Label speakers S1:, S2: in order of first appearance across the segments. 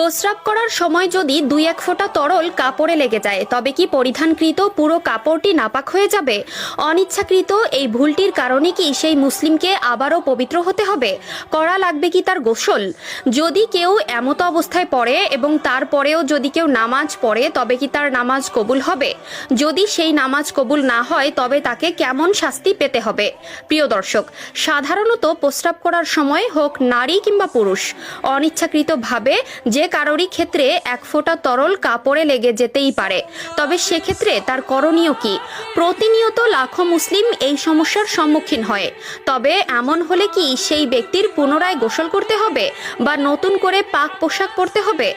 S1: প্রস্রাব করার সময় যদি 2-1 ফোঁটা তরল কাপড়ে লেগে যায় তবে কি পরিধানকৃত পুরো কাপড়টি নাপাক হয়ে যাবে? অনিচ্ছাকৃত এই ভুলটির কারণে কি সেই মুসলিমকে আবারও পবিত্র হতে হবে? করা লাগবে কি তার গোসল? যদি কেউ এমতো অবস্থায় পড়ে এবং তারপরেও যদি কেউ নামাজ পড়ে তবে কি তার নামাজ কবুল হবে? যদি সেই নামাজ কবুল না হয় তবে তাকে কেমন শাস্তি পেতে হবে? প্রিয় দর্শক, সাধারণত প্রস্রাব করার সময় হোক নারী কিংবা পুরুষ, অনিচ্ছাকৃতভাবে যে কারোরই ক্ষেত্রে 1 ফোঁটা তরল কাপড়ে লেগে যেতেই পারে। তবে সেক্ষেত্রে তার করণীয় কি? প্রতিনিয়ত লাখো মুসলিম এই সমস্যার সম্মুখীন হয়। তবে এমন হলে কি সেই ব্যক্তির পুনরায় গোসল করতে হবে বা নতুন করে পাক পোশাক পরতে হবে?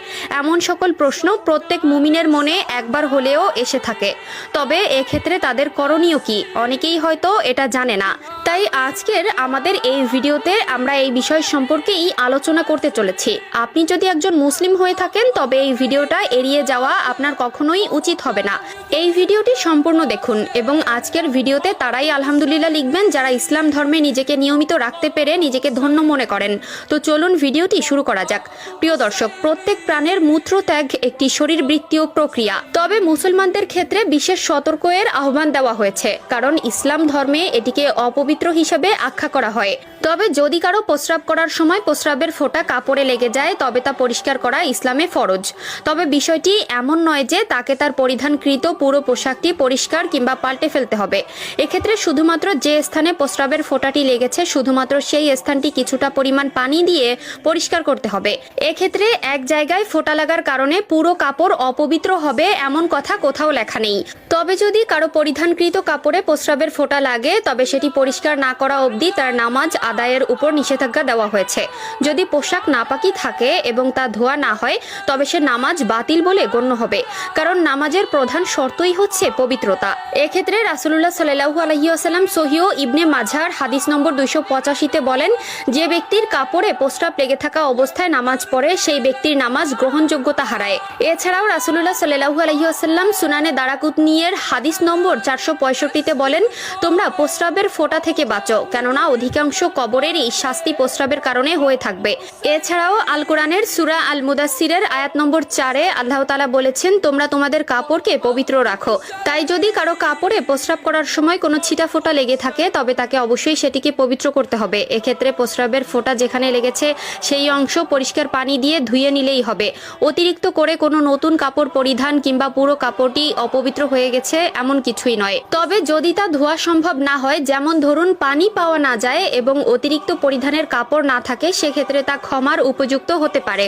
S1: এমন সকল প্রশ্ন প্রত্যেক মুমিনের মনে একবার হলেও এসে থাকে। তবে এক্ষেত্রে তাদের করণীয় কি অনেকেই হয়তো এটা জানে না। তাই আজকের আমাদের এই ভিডিওতে আমরা এই বিষয় সম্পর্কেই আলোচনা করতে চলেছি। আপনি যদি একজন মুসলিম হয়ে থাকেন তবে এই ভিডিওটা এড়িয়ে যাওয়া আপনার কখনোই উচিত হবে না। এই ভিডিওটি সম্পূর্ণ দেখুন এবং আজকের ভিডিওতে তারাই আলহামদুলিল্লাহ লিখবেন যারা ইসলাম ধর্মে নিজেকে নিয়মিত রাখতে পেরে নিজেকে ধন্য মনে করেন। তো চলুন ভিডিওটি শুরু করা যাক। প্রিয় দর্শক, প্রত্যেক প্রাণের মূত্রত্যাগ একটি শরীরবৃত্তীয় প্রক্রিয়া। তবে মুসলমানদের ক্ষেত্রে বিশেষ সতর্কের আহ্বান দেওয়া হয়েছে, কারণ ইসলাম ধর্মে এটিকে অপবিত্র হিসেবে আখ্যা করা হয়। তবে যদি কারো প্রস্রাব করার সময় প্রস্রাবের ফোঁটা কাপড়ে লেগে যায় তবে তা পরিষ্কার করা ইসলামে ফরজ। তবে বিষয়টি এমন নয় যে তাকে তার পরিধানকৃত পুরো পোশাকটি পরিষ্কার কিংবা পাল্টে ফেলতে হবে। এক্ষেত্রে শুধুমাত্র যে স্থানে প্রস্রাবের ফোঁটাটি লেগেছে শুধুমাত্র সেই স্থানটি কিছুটা পরিমাণ পানি দিয়ে পরিষ্কার করতে হবে। এক্ষেত্রে এক জায়গায় ফোঁটা লাগার কারণে পুরো কাপড় অপবিত্র হবে এমন কথা কোথাও লেখা নেই। তবে যদি কারো পরিধানকৃত কাপড়ে প্রস্রাবের ফোঁটা লাগে তবে সেটি পরিষ্কার না করা অবধি তার নামাজ আদায়ের উপর নিষেধাজ্ঞা দেওয়া হয়েছে। যদি পোশাক নাপাকি থাকে এবং তা ধোয়া না হয় তবে সে নামাজ বাতিল বলে গণ্য হবে, কারণ নামাজের প্রধান শর্তই হচ্ছে পবিত্রতা। এক্ষেত্রে রাসূলুল্লাহ সাল্লাল্লাহু আলাইহি ওয়াসাল্লাম সহিহ ইবনে মাজার হাদিস নম্বর 285-তে বলেন, যে ব্যক্তির কাপড়ে প্রস্রাব লেগে থাকা অবস্থায় নামাজ পড়ে সেই ব্যক্তির নামাজ গ্রহণযোগ্যতা হারায়। এছাড়াও রাসূলুল্লাহ সাল্লাল্লাহু আলাইহি ওয়াসাল্লাম সুনানে দারাকুতনির হাদিস নম্বর 465-তে বলেন, তোমরা প্রস্রাবের ফোঁটা থেকে বাঁচো, কেননা অধিকাংশ কবরেরই শাস্তি প্রস্রাবের কারণে হয়ে থাকবে। এছাড়াও আল কোরআনের সূরা আল মুদাসসিরের আয়াত নম্বর 4-এ আল্লাহ তাআলা বলেছেন, তোমরা তোমাদের কাপড়কে পবিত্র রাখো। তাই যদি কারো কাপড়ে প্রস্রাব করার সময় কোনো ছিটা ফোঁটা লেগে থাকে তবে তাকে অবশ্যই সেটিকে পবিত্র করতে হবে। এক্ষেত্রে প্রস্রাবের ফোঁটা যেখানে লেগেছে সেই অংশ পরিষ্কার পানি দিয়ে ধুয়ে নিলেই হবে। অতিরিক্ত করে কোনো নতুন কাপড় পরিধান কিংবা পুরো কাপড়টি অপবিত্র হয়ে গেছে এমন কিছুই নয়। তবে যদি তা ধোয়া সম্ভব না হয়, যেমন ধরুন পানি পাওয়া না যায় এবং অতিরিক্ত পরিধানের কাপড় না থাকে, সেক্ষেত্রে তা ক্ষমার উপযুক্ত হতে পারে।